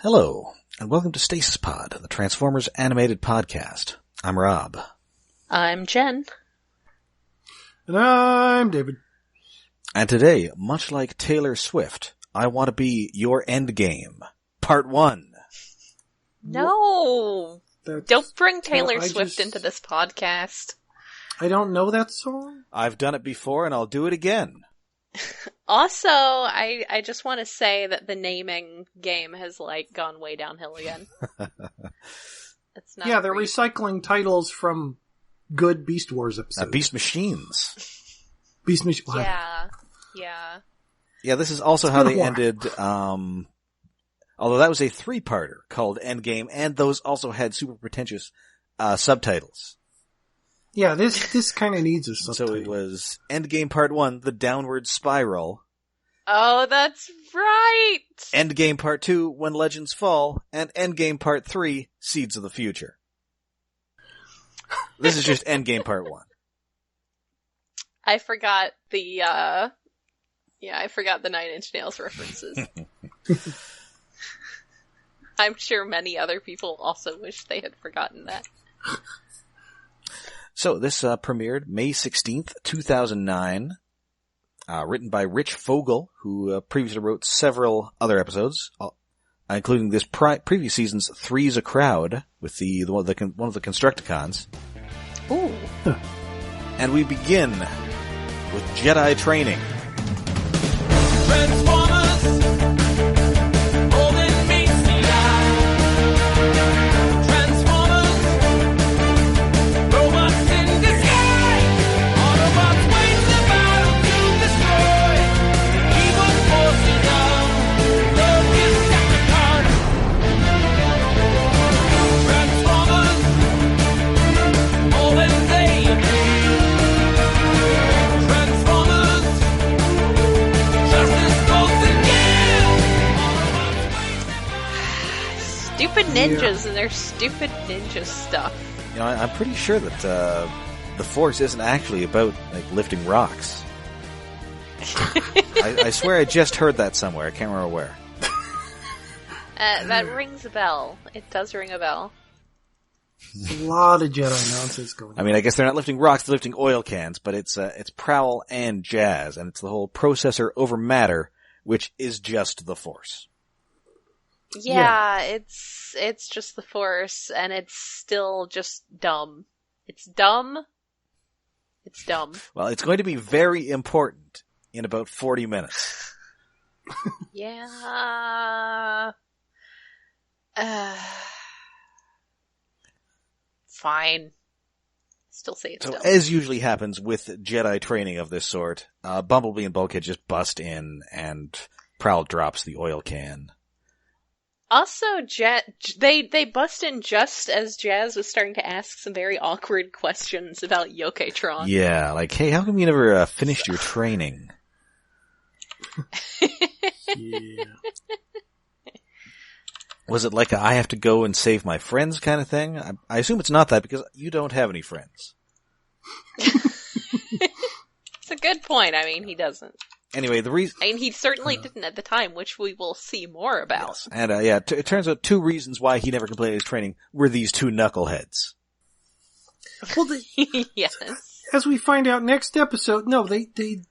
Hello, and welcome to Stasis Pod, the Transformers animated podcast. I'm Rob. I'm Jen. And I'm David. And today, much like Taylor Swift, I want to be your Endgame, Part 1. No! Don't bring Taylor Swift into this podcast. I don't know that song. I've done it before, and I'll do it again. Also, I just want to say that the naming game has, gone way downhill again. It's not they're recycling titles from good Beast Wars episodes. Beast Machines. Beast Machines. Yeah. Yeah, this is also how they ended, although that was a three-parter called Endgame, and those also had super pretentious subtitles. Yeah, this kind of needs a subtitle. So it was Endgame Part 1, The Downward Spiral. Oh, that's right! Endgame Part 2, When Legends Fall, and Endgame Part 3, Seeds of the Future. This is just Endgame Part 1. I forgot the, I forgot the Nine Inch Nails references. I'm sure many other people also wish they had forgotten that. So this premiered May 16th, 2009, written by Rich Fogel, who previously wrote several other episodes, including this previous season's Three's a Crowd with one of the Constructicons. Ooh. And we begin with Jedi training. Stupid ninjas and their stupid ninja stuff. You know, I'm pretty sure that the Force isn't actually about lifting rocks. I swear I just heard that somewhere. I can't remember where. That rings a bell. It does ring a bell. There's a lot of Jedi nonsense going on. I mean, I guess they're not lifting rocks; they're lifting oil cans. But it's Prowl and Jazz, and it's the whole processor over matter, which is just the Force. Yeah, it's just the Force, and it's still just dumb. It's dumb. It's dumb. Well, it's going to be very important in about 40 minutes. Yeah. Fine. Still say it's dumb. As usually happens with Jedi training of this sort, Bumblebee and Bulkhead just bust in, and Prowl drops the oil can. Also, they bust in just as Jazz was starting to ask some very awkward questions about Megatron. Yeah, hey, how come you never finished your training? Yeah. Was it like I have to go and save my friends kind of thing? I assume it's not that because you don't have any friends. It's a good point. I mean, he doesn't. Anyway, the reason... I mean, he certainly didn't at the time, which we will see more about. Yes. And, it turns out two reasons why he never completed his training were these two knuckleheads. Well, yes. As we find out next episode, they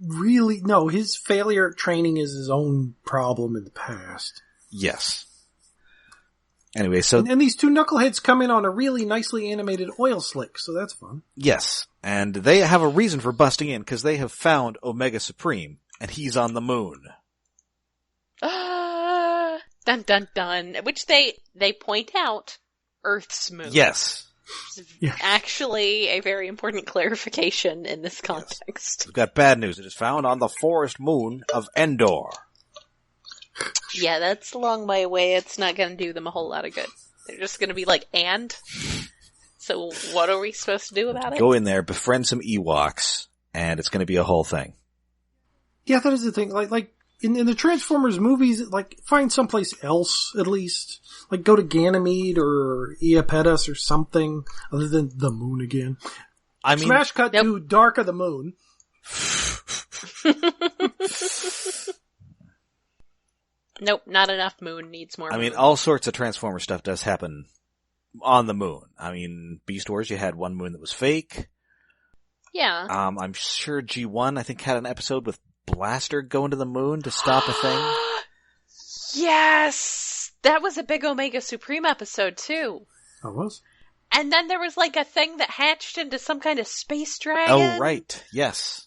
really... No, his failure at training is his own problem in the past. Yes. Anyway, so... And these two knuckleheads come in on a really nicely animated oil slick, so that's fun. Yes. And they have a reason for busting in, because they have found Omega Supreme, and he's on the moon. Dun dun dun. Which they point out, Earth's moon. Yes. Actually a very important clarification in this context. Yes. We've got bad news. It is found on the forest moon of Endor. Yeah, that's a long way away. It's not going to do them a whole lot of good. They're just going to be like, and? So what are we supposed to do about it? Go in there, befriend some Ewoks, and it's going to be a whole thing. Yeah, that is the thing. Like in the Transformers movies, find someplace else, at least. Go to Ganymede or Iapetus or something, other than the moon again. I mean... Smash cut to Dark of the Moon. Nope, not enough moon. Needs more moon. I mean, all sorts of Transformer stuff does happen on the moon. I mean, Beast Wars, you had one moon that was fake. Yeah. I'm sure G1, I think, had an episode with Blaster going to the moon to stop a thing. Yes! That was a big Omega Supreme episode, too. Oh, was? And then there was like a thing that hatched into some kind of space dragon. Oh, right. Yes.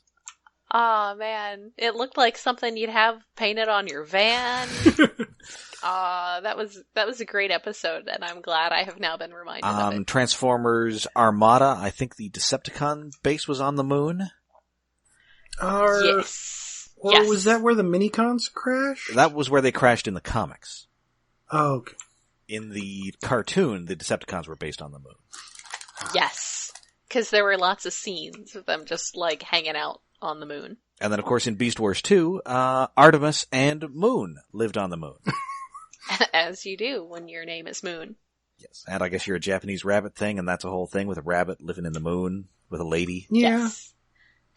Oh, man. It looked like something you'd have painted on your van. That was a great episode, and I'm glad I have now been reminded of it. Transformers Armada, I think the Decepticon base was on the moon. Yes. Or yes. was that where the Minicons crashed? That was where they crashed in the comics. Oh, okay. In the cartoon, the Decepticons were based on the moon. Yes. Because there were lots of scenes of them just, like, hanging out on the moon. And then, of course, in Beast Wars 2, Artemis and Moon lived on the moon. As you do when your name is Moon. Yes. And I guess you're a Japanese rabbit thing, and that's a whole thing with a rabbit living in the moon with a lady. Yeah. Yes.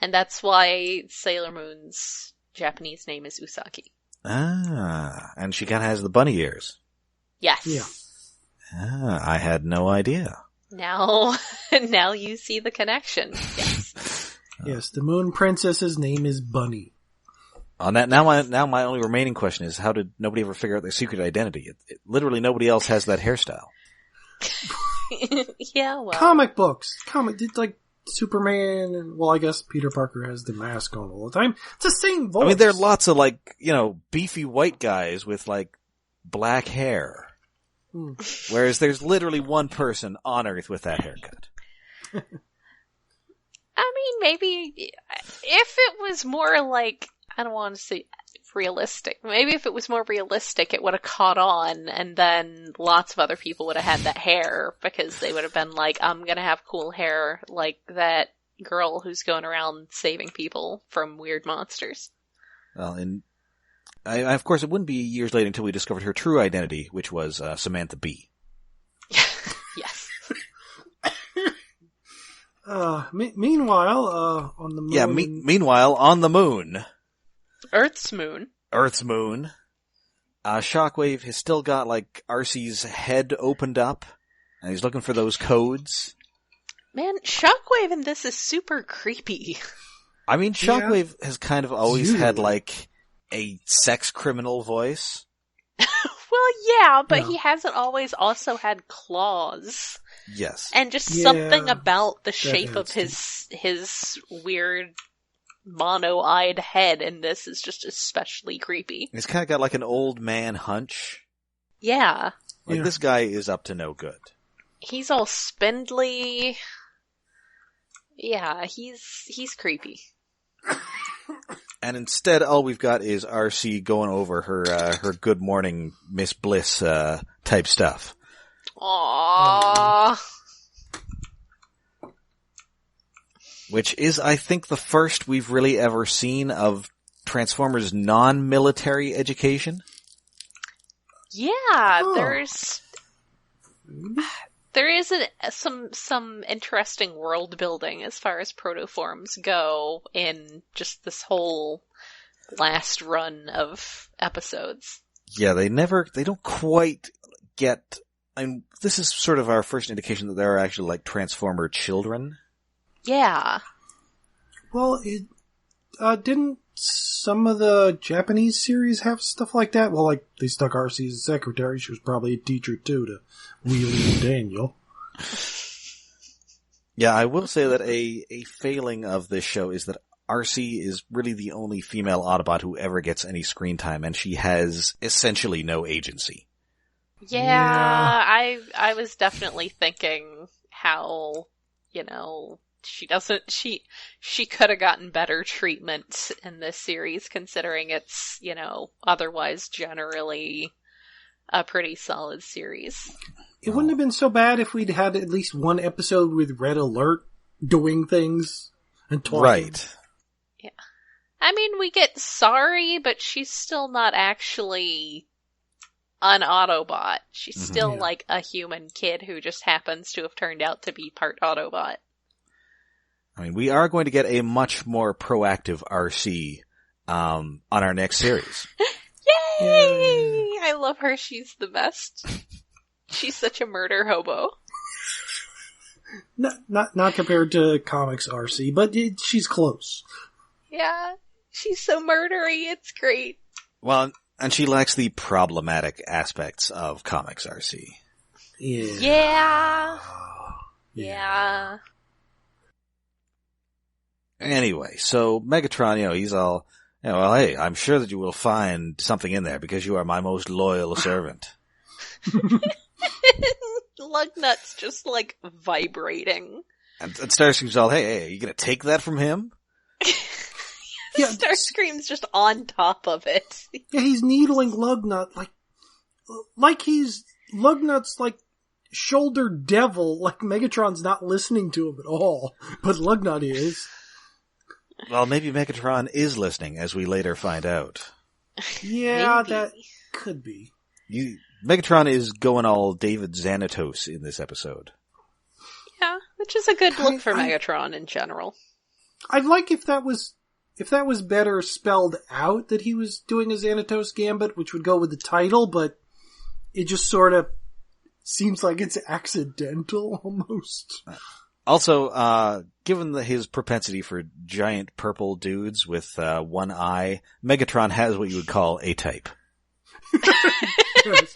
And that's why Sailor Moon's Japanese name is Usagi. Ah, and she kind of has the bunny ears. Yes. Yeah. Ah, I had no idea. Now you see the connection. Yes. Yes, the Moon Princess's name is Bunny. On that, now my only remaining question is, how did nobody ever figure out their secret identity? Literally nobody else has that hairstyle. Yeah, well. Comic books. Like Superman, and, well, I guess Peter Parker has the mask on all the time. It's the same voice. I mean, there are lots of, like, beefy white guys with, like, black hair. Whereas there's literally one person on Earth with that haircut. I mean, maybe if it was more like, I don't want to say realistic. Maybe if it was more realistic, it would have caught on, and then lots of other people would have had that hair, because they would have been like, I'm gonna have cool hair like that girl who's going around saving people from weird monsters. Well, of course, it wouldn't be years later until we discovered her true identity, which was Samantha Bee. Yes. Meanwhile, on the moon... Yeah, meanwhile, on the moon... Earth's moon. Shockwave has still got, like, RC's head opened up, and he's looking for those codes. Man, Shockwave in this is super creepy. I mean, Shockwave has kind of always had, like, a sex criminal voice. Well, yeah, but he hasn't always also had claws. Yes. And just something about the shape of his weird mono-eyed head in this is just especially creepy. He's kind of got like an old man hunch. Yeah. Like, this guy is up to no good. He's all spindly. Yeah, he's creepy. And instead, all we've got is RC going over her Good Morning Miss Bliss type stuff. Aww. Which is, I think, the first we've really ever seen of Transformers' non-military education. Yeah, there is some interesting world building as far as protoforms go in just this whole last run of episodes. Yeah, they don't quite get, this is sort of our first indication that there are actually, like, Transformer children. Yeah. Well, didn't some of the Japanese series have stuff like that? Well, like, they stuck RC as a secretary. She was probably a teacher, too, to Wheelie and Daniel. Yeah, I will say that a failing of this show is that RC is really the only female Autobot who ever gets any screen time, and she has essentially no agency. Yeah. I was definitely thinking how, she could have gotten better treatment in this series, considering it's, otherwise generally a pretty solid series. It wouldn't have been so bad if we'd had at least one episode with Red Alert doing things and talking. Right. Yeah. I mean, we get Sorry, but she's still not actually an Autobot. She's still like a human kid who just happens to have turned out to be part Autobot. I mean, we are going to get a much more proactive RC on our next series. Yay! love her. She's the best. She's such a murder hobo. Not compared to comics RC, but she's close. Yeah, she's so murdery. It's great. Well, and she lacks the problematic aspects of comics RC. Yeah. Yeah. Anyway, so Megatron, he's all, well, hey, I'm sure that you will find something in there because you are my most loyal servant. Lugnut's just, like, vibrating. And Starscream's all, hey, are you gonna take that from him? Yeah, Starscream's just on top of it. Yeah, he's needling Lugnut like he's Lugnut's like shoulder devil. Like Megatron's not listening to him at all, but Lugnut is. Well, maybe Megatron is listening, as we later find out. Yeah, Maybe. that could be. Megatron is going all David Xanatos in this episode. Yeah, which is a good look for Megatron in general. I'd like if that was better spelled out that he was doing a Xanatos Gambit, which would go with the title, but it just sort of seems like it's accidental almost. Also, given his propensity for giant purple dudes with one eye, Megatron has what you would call A-type. Yes.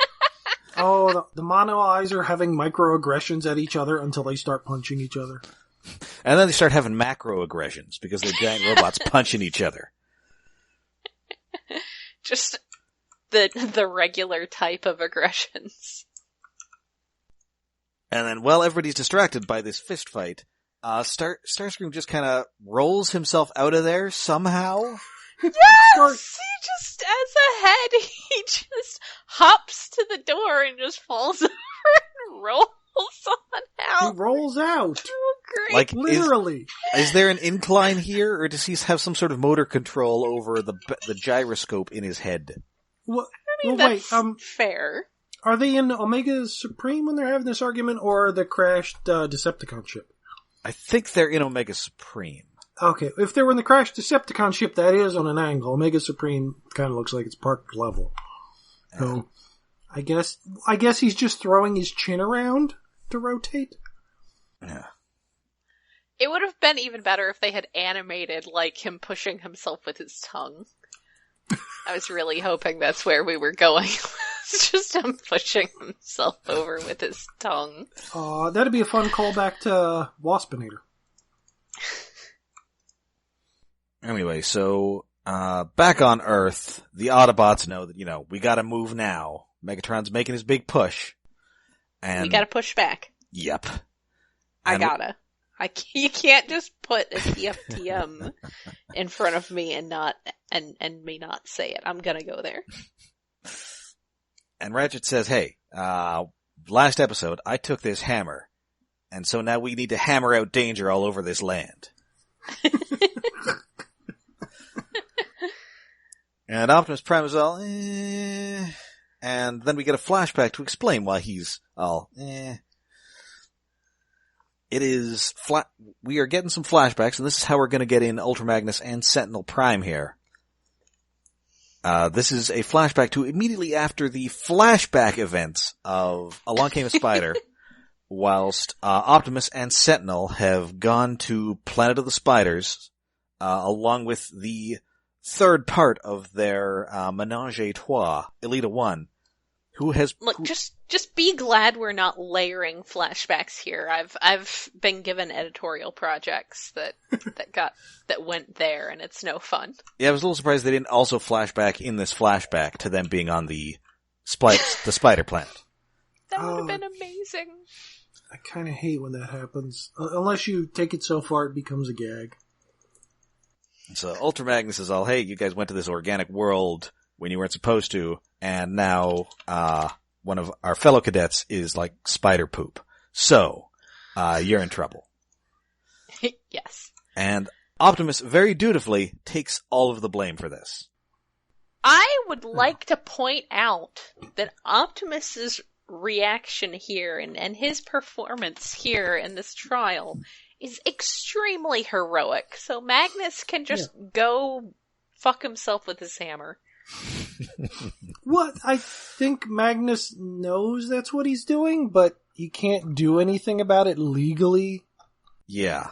Oh, the mono eyes are having microaggressions at each other until they start punching each other. And then they start having macroaggressions because they're giant robots punching each other. Just the regular type of aggressions. And then, while everybody's distracted by this fist fight, Starscream just kind of rolls himself out of there somehow. Yes! He just, as a head, he just hops to the door and just falls over and rolls on out. He rolls out. Oh, great. Like, Literally. Is there an incline here, or does he have some sort of motor control over the gyroscope in his head? Well, I mean, that's fair. Are they in Omega Supreme when they're having this argument, or the crashed Decepticon ship? I think they're in Omega Supreme. Okay, if they were in the crashed Decepticon ship, that is on an angle. Omega Supreme kind of looks like it's parked level. So, I guess he's just throwing his chin around to rotate. Yeah. It would have been even better if they had animated, like, him pushing himself with his tongue. I was really hoping that's where we were going. It's just him pushing himself over with his tongue. That'd be a fun callback to Waspinator. Anyway, so, back on Earth, the Autobots know that, we gotta move now. Megatron's making his big push. And We gotta push back. Yep. You can't just put a TFTM in front of me and me not say it. I'm gonna go there. And Ratchet says, hey, last episode, I took this hammer. And so now we need to hammer out danger all over this land. And Optimus Prime is all, And then we get a flashback to explain why he's all, It is we are getting some flashbacks, and this is how we're gonna get in Ultra Magnus and Sentinel Prime here. This is a flashback to immediately after the flashback events of Along Came a Spider, whilst Optimus and Sentinel have gone to Planet of the Spiders, along with the third part of their menage a trois, Elita 1, who has... Look, just be glad we're not layering flashbacks here. I've been given editorial projects that went there, and it's no fun. Yeah, I was a little surprised they didn't also flashback in this flashback to them being on the Spider Planet. That would have been amazing. I kind of hate when that happens. Unless you take it so far it becomes a gag. So Ultra Magnus is all, hey, you guys went to this organic world when you weren't supposed to, and now one of our fellow cadets is like spider poop. So, you're in trouble. Yes. And Optimus very dutifully takes all of the blame for this. I would like to point out that Optimus's reaction here and his performance here in this trial is extremely heroic. So Magnus can just go fuck himself with his hammer. What? think Magnus knows that's what he's doing, but he can't do anything about it legally. Yeah.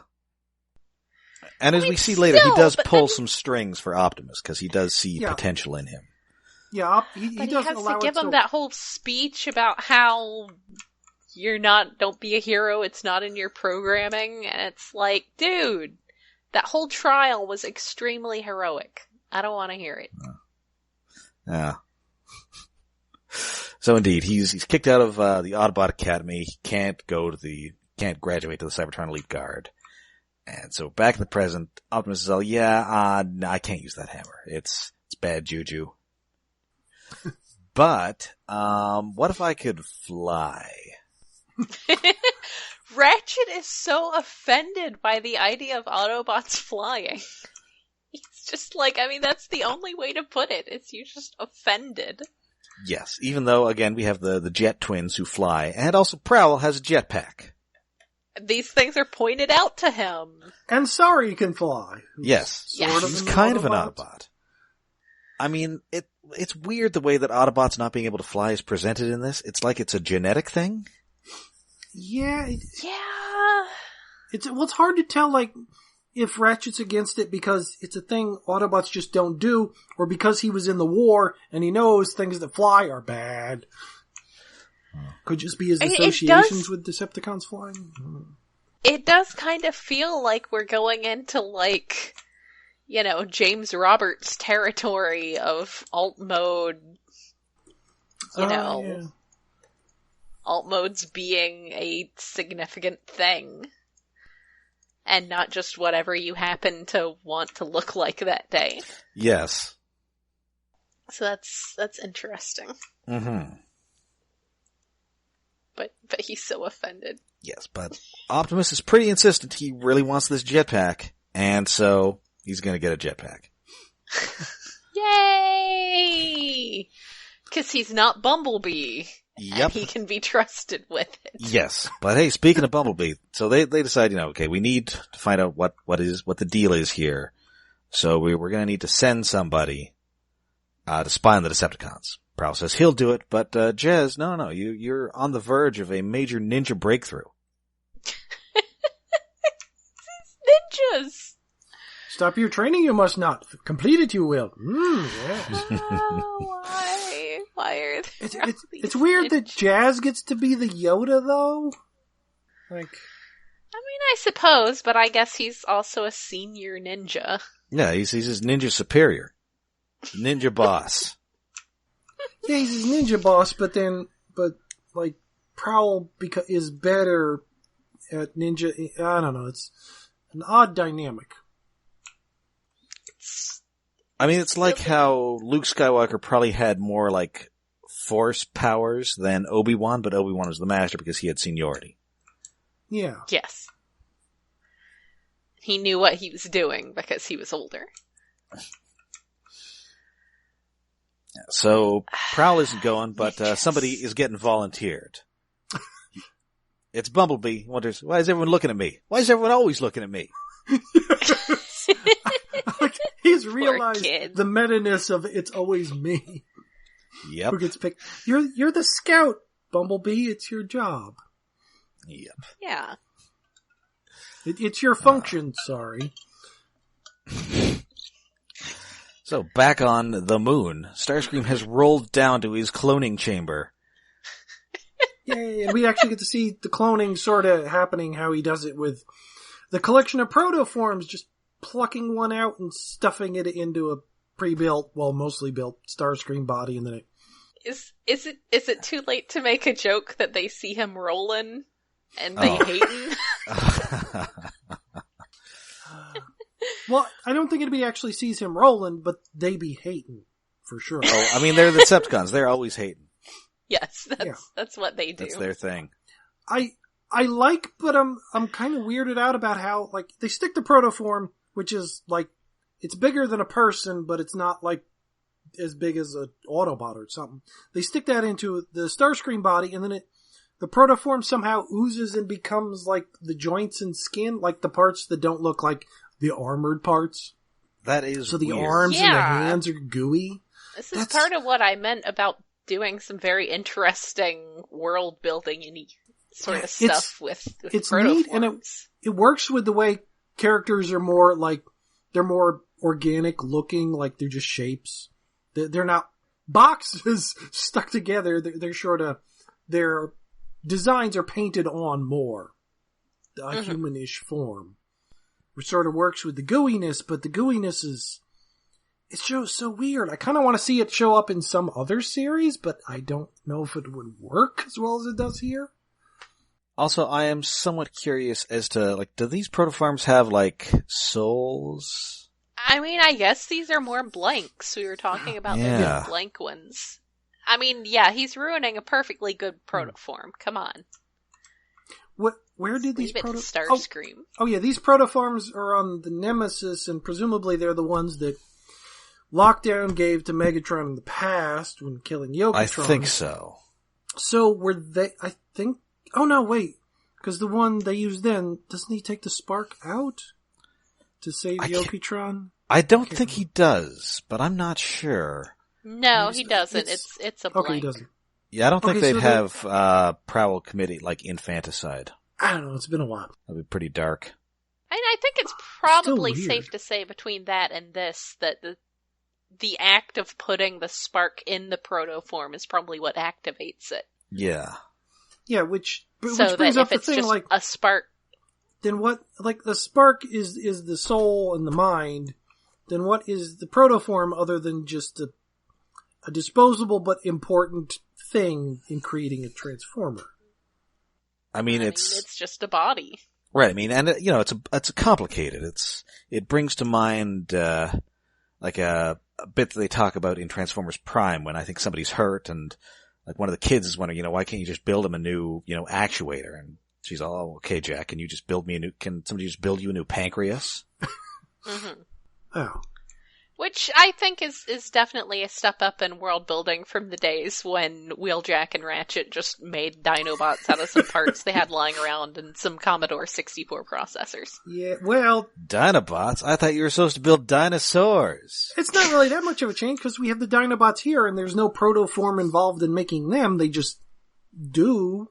And as we see later, he does pull some strings for Optimus, because he does see potential in him. Yeah, he doesn't has allow to give him that whole speech about how don't be a hero, it's not in your programming, and it's like, dude, that whole trial was extremely heroic. I don't want to hear it. Yeah. So indeed, he's kicked out of the Autobot Academy. He can't graduate to the Cybertron Elite Guard. And so back in the present, Optimus is all, no, I can't use that hammer. It's bad juju. But, what if I could fly? Ratchet is so offended by the idea of Autobots flying. He's just like, I mean, that's the only way to put it. It's you just offended. Yes, even though, again, we have the Jet Twins who fly, and also Prowl has a jetpack. These things are pointed out to him. And Sorry can fly. Yes. He's kind of an Autobot. I mean, it's weird the way that Autobots not being able to fly is presented in this. It's like it's a genetic thing. Yeah. Yeah. It's hard to tell, like, if Ratchet's against it because it's a thing Autobots just don't do, or because he was in the war and he knows things that fly are bad. Could just be his associations with Decepticons flying. It does kind of feel like we're going into, like, James Roberts' territory of alt mode, alt modes being a significant thing. And not just whatever you happen to want to look like that day. Yes. So that's interesting. Mm-hmm. But he's so offended. Yes, but Optimus is pretty insistent he really wants this jetpack, and so he's gonna get a jetpack. Yay! 'Cause he's not Bumblebee. Yep. And he can be trusted with it. Yes. But hey, speaking of Bumblebee, so they decide, okay, we need to find out what the deal is here. So we're gonna need to send somebody, to spy on the Decepticons. Prowl says he'll do it, but, Jez, no, you're on the verge of a major ninja breakthrough. Ninjas! Stop your training, you must not. Complete it, you will. Yes. Oh, why are there it's weird that Jazz gets to be the Yoda, though. Like, I mean, I suppose, but I guess he's also a senior ninja. Yeah, he's his ninja superior. Ninja boss. Yeah, he's his ninja boss, but Prowl is better at ninja. I don't know. It's an odd dynamic. I mean, it's like how Luke Skywalker probably had more, like, force powers than Obi-Wan, but Obi-Wan was the master because he had seniority. Yeah. Yes. He knew what he was doing because he was older. So, Prowl isn't going, but somebody is getting volunteered. It's Bumblebee. He wonders, why is everyone looking at me? Why is everyone always looking at me? He's realized the meta-ness of it's always me. Yep. Who gets picked. You're the scout, Bumblebee. It's your job. Yep. Yeah. It's your function, sorry. So, back on the moon, Starscream has rolled down to his cloning chamber. Yay, and we actually get to see the cloning sort of happening, how he does it with the collection of protoforms, just plucking one out and stuffing it into a pre-built, well, mostly built Starscream body, and then it... Is it too late to make a joke that they see him rolling and they hate him? Well, I don't think anybody actually sees him rolling, but they be hating, for sure. Oh, I mean, they're the Decepticons. They're always hating. Yes, that's what they do. That's their thing. I like, but I'm kind of weirded out about how, like, they stick the protoform, which is, like, it's bigger than a person, but it's not, like, as big as an Autobot or something. They stick that into the Starscream body, and then the protoform somehow oozes and becomes, like, the joints and skin, like the parts that don't look like the armored parts. That is So the weird. arms and the hands are gooey. This is part of what I meant about doing some very interesting world building and sort of It's- stuff with it's protoforms. neat, and it works with the way characters are more like, they're more organic looking, like they're just shapes. They're not boxes stuck together. They're sort of, their designs are painted on more. A humanish form. Which sort of works with the gooiness, but the gooiness is, it's just so weird. I kind of want to see it show up in some other series, but I don't know if it would work as well as it does here. Also, I am somewhat curious as to, like, do these protoforms have, like, souls? I mean, I guess these are more blanks. We were talking about Yeah. the blank ones. I mean, yeah, he's ruining a perfectly good protoform. Come on. Where did these Leave it to protoforms? Starscream. Oh yeah, these protoforms are on the Nemesis, and presumably they're the ones that Lockdown gave to Megatron in the past when killing Yokotron. I think so. So were they? I think. Oh no, wait, because the one they used then, doesn't he take the spark out to save Yokotron? I don't think he does, but I'm not sure. No, he doesn't. It's a blank. Okay, he doesn't. Yeah, I don't think Okay, they'd so have Prowl committee like infanticide. I don't know. It's been a while. That'd be pretty dark. And I think it's probably Still weird. safe to say between that and this that the act of putting the spark in the protoform is probably what activates it. Yeah. Yeah, which So brings that up if the it's thing, just like, a spark, then what? Like the spark is the soul and the mind. Then what is the protoform other than just a disposable but important thing in creating a transformer? I mean, it's just a body. right. I mean, and you know, it's complicated. It brings to mind like a bit that they talk about in Transformers Prime when I think somebody's hurt and like one of the kids is wondering, you know, why can't you just build him a new, you know, actuator? And she's all, oh, okay, Jack, can somebody just build you a new pancreas? Mm-hmm. Oh. Which I think is definitely a step up in world building from the days when Wheeljack and Ratchet just made Dinobots out of some parts they had lying around and some Commodore 64 processors. Yeah, well, Dinobots? I thought you were supposed to build dinosaurs. it's not really that much of a change because we have the Dinobots here and there's no protoform involved in making them. They just do.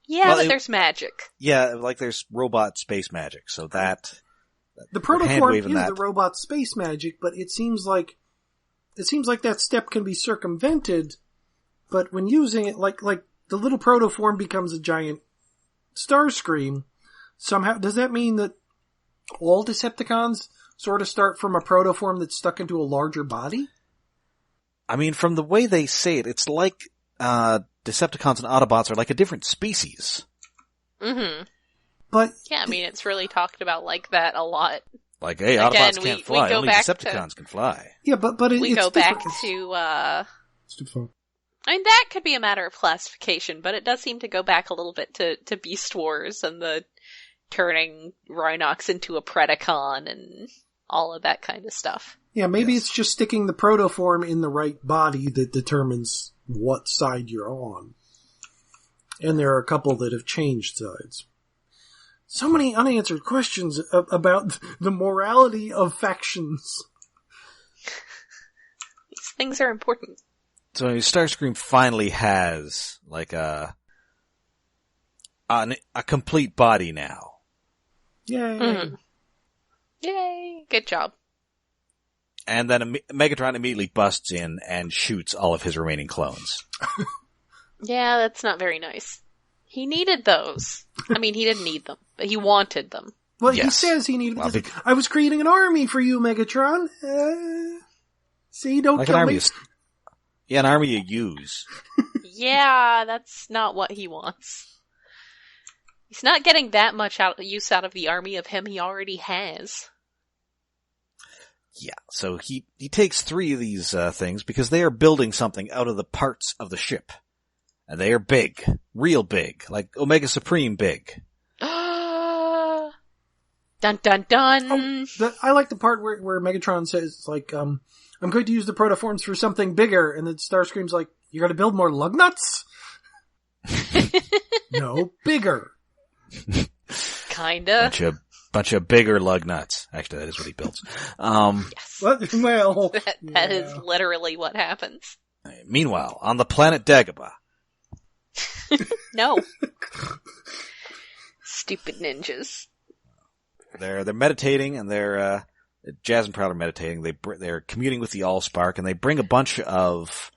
Yeah, Well, but there's magic. Yeah, like there's robot space magic, so that... The We're protoform hand-waving is that. the robot space magic, but it seems like that step can be circumvented. But when using it, like the little protoform becomes a giant Starscream. Somehow, does that mean that all Decepticons sort of start from a protoform that's stuck into a larger body? I mean, from the way they say it, it's like Decepticons and Autobots are like a different species. Mm-hmm. But Yeah, I mean, it's really talked about like that a lot. Like, hey, Again, Autobots we can't fly, go only back Decepticons can fly. yeah, but We it's go back different. to, It's too far. I mean, that could be a matter of classification, but it does seem to go back a little bit to Beast Wars and the turning Rhinox into a Predacon and all of that kind of stuff. Yeah, maybe Yes. it's just sticking the protoform in the right body that determines what side you're on. And there are a couple that have changed sides. So many unanswered questions about the morality of factions. These things are important. So Starscream finally has, like, a complete body now. Yay. Mhm. Yay! Good job. And then Megatron immediately busts in and shoots all of his remaining clones. Yeah, that's not very nice. He needed those. I mean, he didn't need them, but he wanted them. Well, Yes. he says he needed... Well, I was creating an army for you, Megatron. See, don't like an kill army me. an army you use. Yeah, that's not what he wants. He's not getting that much use out of the army of him he already has. Yeah, so he takes 3 of these things because they are building something out of the parts of the ship. And they are big. Real big. Like Omega Supreme big. Dun dun dun! I like the part where Megatron says, like, I'm going to use the protoforms for something bigger, and then Starscream's like, you're going to build more lug nuts? No, bigger. Kinda. Bunch of bigger lug nuts. Actually, that is what he builds. Yes. Well, That is literally what happens. Meanwhile, on the planet Dagobah. No. Stupid ninjas. They're meditating, and they're Jazz and Proud are meditating. They're communing with the Allspark, and they bring a bunch of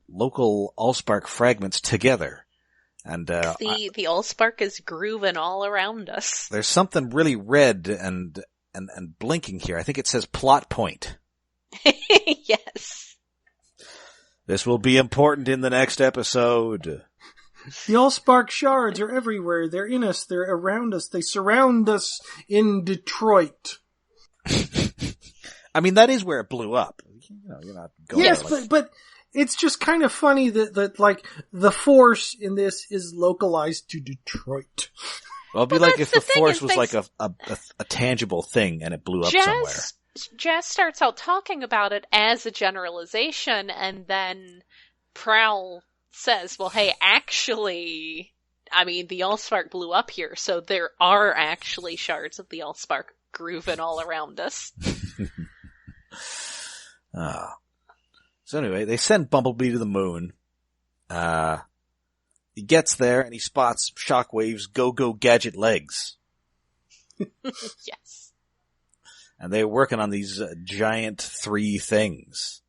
local Allspark fragments together. And the Allspark is grooving all around us. There's something really red and blinking here. I think it says plot point. Yes. This will be important in the next episode. The Allspark shards are everywhere. They're in us. They're around us. They surround us in Detroit. I mean, that is where it blew up. You're not going yes, there, but it's just kind of funny that like the Force in this is localized to Detroit. Well, it'd be like if the Force was like a tangible thing and it blew up somewhere. Jazz starts out talking about it as a generalization, and then Prowl says, well, hey, actually, I mean, the Allspark blew up here, so there are actually shards of the Allspark grooving all around us. So anyway, they send Bumblebee to the moon. He gets there and he spots Shockwave's go-go gadget legs. Yes. And they're working on these giant 3 things.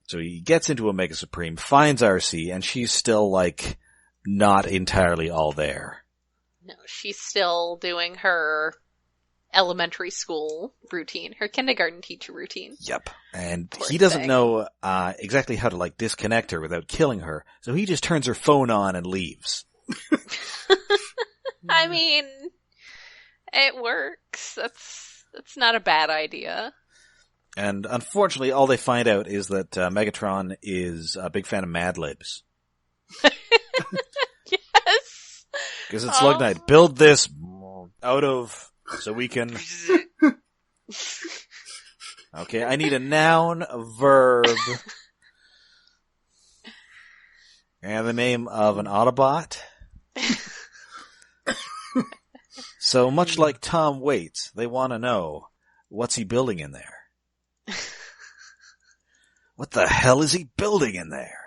So he gets into Omega Supreme, finds RC, and she's still, like, not entirely all there. No, she's still doing her elementary school routine, her kindergarten teacher routine. Yep. And Poor he doesn't thing. know exactly how to, like, disconnect her without killing her, so he just turns her phone on and leaves. I mean, it works. That's not a bad idea. And unfortunately, all they find out is that Megatron is a big fan of Mad Libs. Yes! Because it's Slug Knight. Build this out of, so we can... Okay, I need a noun, a verb, and the name of an Autobot. So much like Tom Waits, they want to know, what's he building in there? What the hell is he building in there?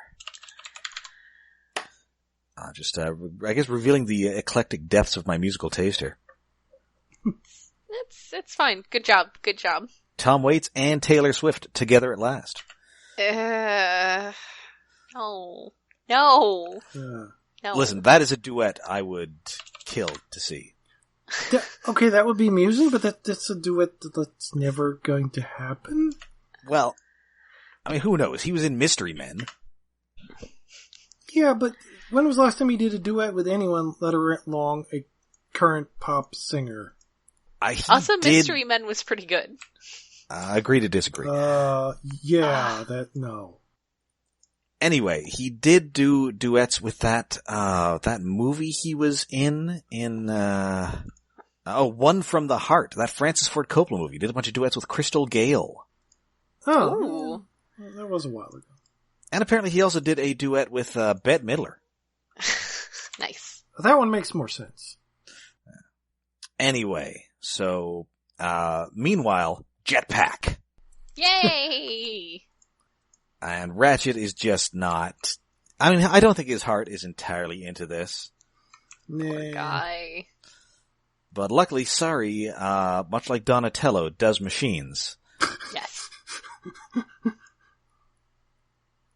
I guess revealing the eclectic depths of my musical taste here. It's fine. Good job. Tom Waits and Taylor Swift together at last. No. No. Listen, that is a duet I would kill to see. Okay, that would be amusing, but that's a duet that's never going to happen. Well, I mean, who knows? He was in Mystery Men. Yeah, but when was the last time he did a duet with anyone, let alone a current pop singer? Also, Mystery Men was pretty good. I agree to disagree. No. Anyway, he did do duets with that movie he was in One from the Heart, that Francis Ford Coppola movie. He did a bunch of duets with Crystal Gale. Oh. That was a while ago. And apparently he also did a duet with Bette Midler. Nice. That one makes more sense. Anyway, so, meanwhile, Jetpack. Yay! And Ratchet is just not... I mean, I don't think his heart is entirely into this. Nah. Guy. But luckily, Sari, much like Donatello, does machines. Yes.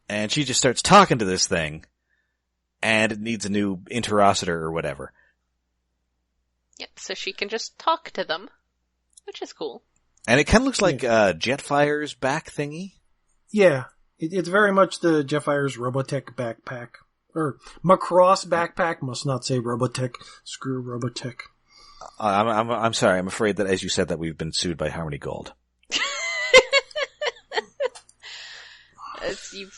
And she just starts talking to this thing, and it needs a new interocitor or whatever. Yep, so she can just talk to them, which is cool. And it kind of looks like Jetfire's back thingy. Yeah, it's very much the Jetfire's Robotech backpack. Or Macross backpack, must not say Robotech. Screw Robotech. I'm sorry, I'm afraid that as you said that we've been sued by Harmony Gold.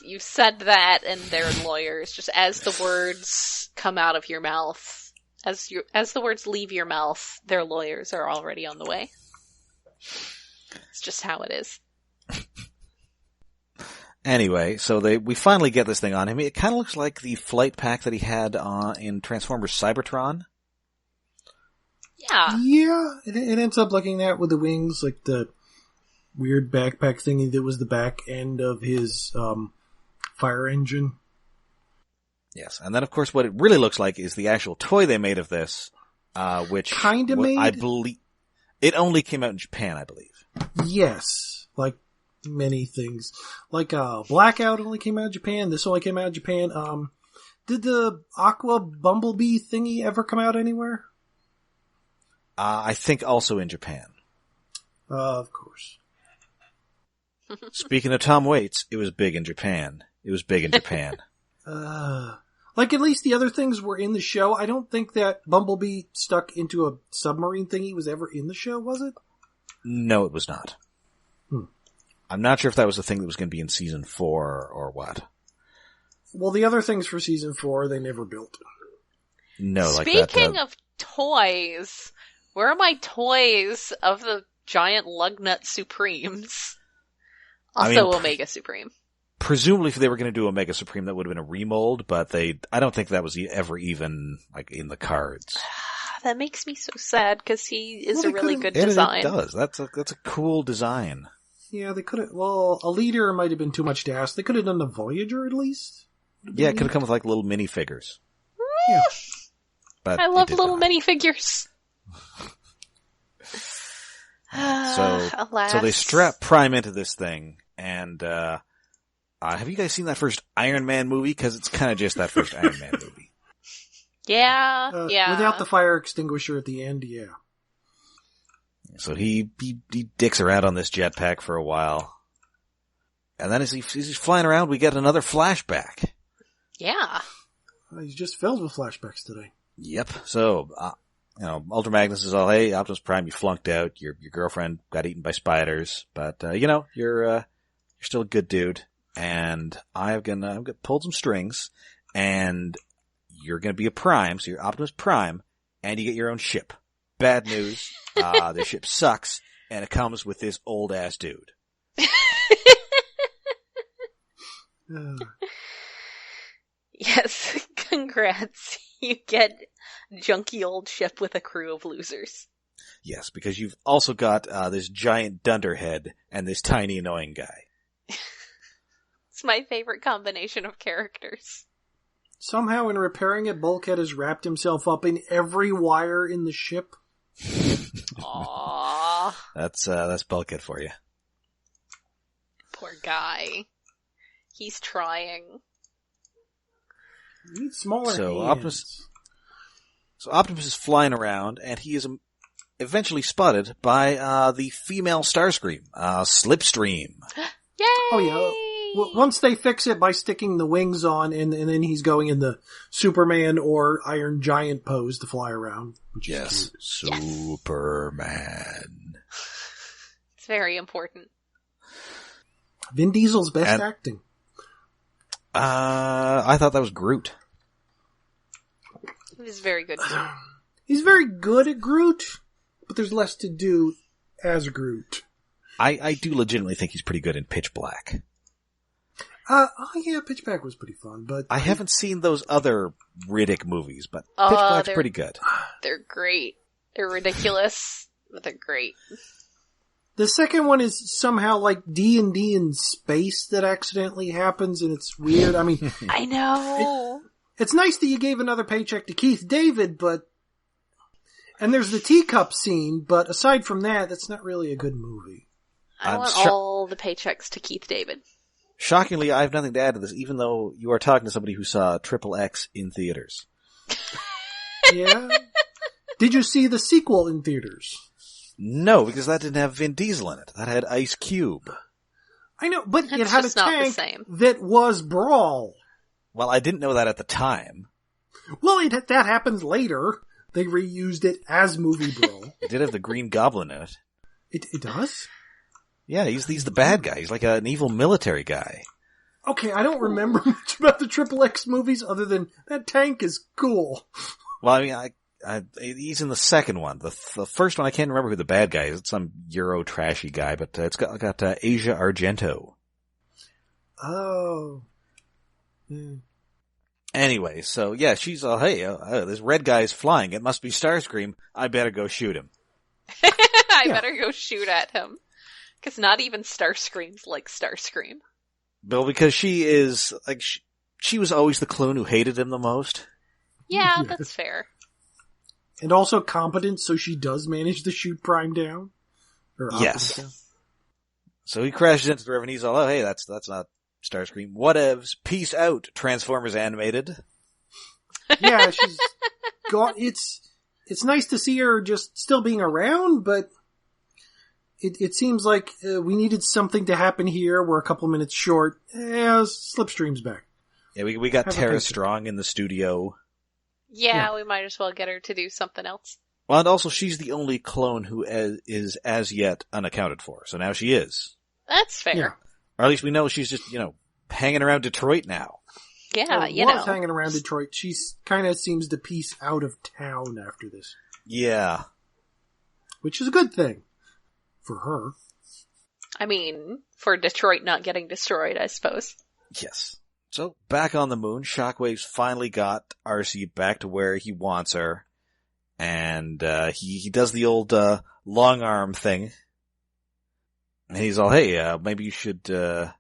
You've said that, and they're lawyers. Just as the words come out of your mouth, as the words leave your mouth, their lawyers are already on the way. It's just how it is. Anyway, so we finally get this thing on him. It kind of looks like the flight pack that he had in Transformers Cybertron. Yeah. Yeah, it ends up looking that with the wings, like the weird backpack thingy that was the back end of his fire engine. Yes, and then of course what it really looks like is the actual toy they made of this, which Kinda made? I believe it only came out in Japan, I believe. Yes, like many things. Like Blackout only came out of Japan. This only came out of Japan. Did the Aqua Bumblebee thingy ever come out anywhere? I think also in Japan. Of course. Speaking of Tom Waits, it was big in Japan. It was big in Japan. Like at least the other things were in the show. I don't think that Bumblebee stuck into a submarine thingy was ever in the show, was it? No, it was not. I'm not sure if that was the thing that was going to be in season 4 or what. Well, the other things for season 4, they never built. No, like that. Speaking of toys, where are my toys of the giant Lugnut Supremes? Also Omega Supreme. Presumably if they were going to do Omega Supreme, that would have been a remold, but I don't think that was ever even, like, in the cards. That makes me so sad, because he is a really good design. It does. That's a cool design. Yeah, they could have, well, a leader might have been too much to ask. They could have done the Voyager at least. Yeah, it could have come with like little minifigures. Yeah. But I love little minifigures. So they strap Prime into this thing, and have you guys seen that first Iron Man movie? Because it's kind of just that first Iron Man movie. Yeah, yeah. Without the fire extinguisher at the end, yeah. So he dicks around on this jetpack for a while. And then as he's flying around, we get another flashback. Yeah. He's just filled with flashbacks today. Yep. So, Ultra Magnus is all, hey, Optimus Prime, you flunked out. Your girlfriend got eaten by spiders. But, you're still a good dude. And I'm gonna pull some strings. And you're gonna be a Prime. So you're Optimus Prime. And you get your own ship. Bad news. The ship sucks. And it comes with this old ass dude. Yes, congrats. You get junky old ship with a crew of losers. Yes, because you've also got this giant dunderhead and this tiny annoying guy. It's my favorite combination of characters. Somehow in repairing it, Bulkhead has wrapped himself up in every wire in the ship. Aww. That's Bulkhead for you. Poor guy. He's trying. You need smaller hands. Optimus is flying around, and he is eventually spotted by the female Starscream, Slipstream. Yay! Oh yeah. Well, once they fix it by sticking the wings on, and then he's going in the Superman or Iron Giant pose to fly around. Which is Superman. It's very important. Vin Diesel's best acting. I thought that was Groot. He's very good too. He's very good at Groot, but there's less to do as Groot. I do legitimately think he's pretty good in Pitch Black. Yeah, Pitch Black was pretty fun, but I haven't seen those other Riddick movies, but Pitch Black's pretty good. They're great. They're ridiculous, but they're great. The second one is somehow like D&D in space that accidentally happens, and it's weird. I mean, I know. It's nice that you gave another paycheck to Keith David, and there's the teacup scene, but aside from that, that's not really a good movie. I want all the paychecks to Keith David. Shockingly, I have nothing to add to this, even though you are talking to somebody who saw Triple X in theaters. Yeah? Did you see the sequel in theaters? No, because that didn't have Vin Diesel in it. That had Ice Cube. I know, but That's it had a just not the tank same. that was Brawl. Well, I didn't know that at the time. Well, that happens later. They reused it as movie Brawl. It did have the Green Goblin in it. It does? Yeah, he's the bad guy. He's like an evil military guy. Okay, I don't remember much about the Triple X movies other than that tank is cool. Well, I mean, he's in the second one. The first one, I can't remember who the bad guy is. It's some Euro trashy guy, but it's got Asia Argento. Oh. Anyway, so yeah, she's all, hey, this red guy's flying. It must be Starscream. I better go shoot him. I better go shoot at him. Because not even Starscream's like Starscream. Well, because she is, like, she was always the clone who hated him the most. Yeah, that's fair. And also competent, so she does manage to shoot Prime down. Or Yes. down. So he crashes into the river and he's all, oh, hey, that's not Starscream. Whatevs. Peace out, Transformers Animated. Yeah, she's gone. It's nice to see her just still being around, but it seems like we needed something to happen here. We're a couple minutes short. Slipstream's back. Yeah, we got Have a Tara picture. Strong in the studio. Yeah, we might as well get her to do something else. Well, and also she's the only clone who is as yet unaccounted for. So now she is. That's fair. Yeah. Or at least we know she's just, hanging around Detroit now. Yeah, was hanging around Detroit. She kind of seems to piece out of town after this. Yeah. Which is a good thing. For her. I mean, for Detroit not getting destroyed, I suppose. Yes. So, back on the moon, Shockwave's finally got RC back to where he wants her. And, he does the old, long arm thing. And he's all, hey, maybe you should, transfer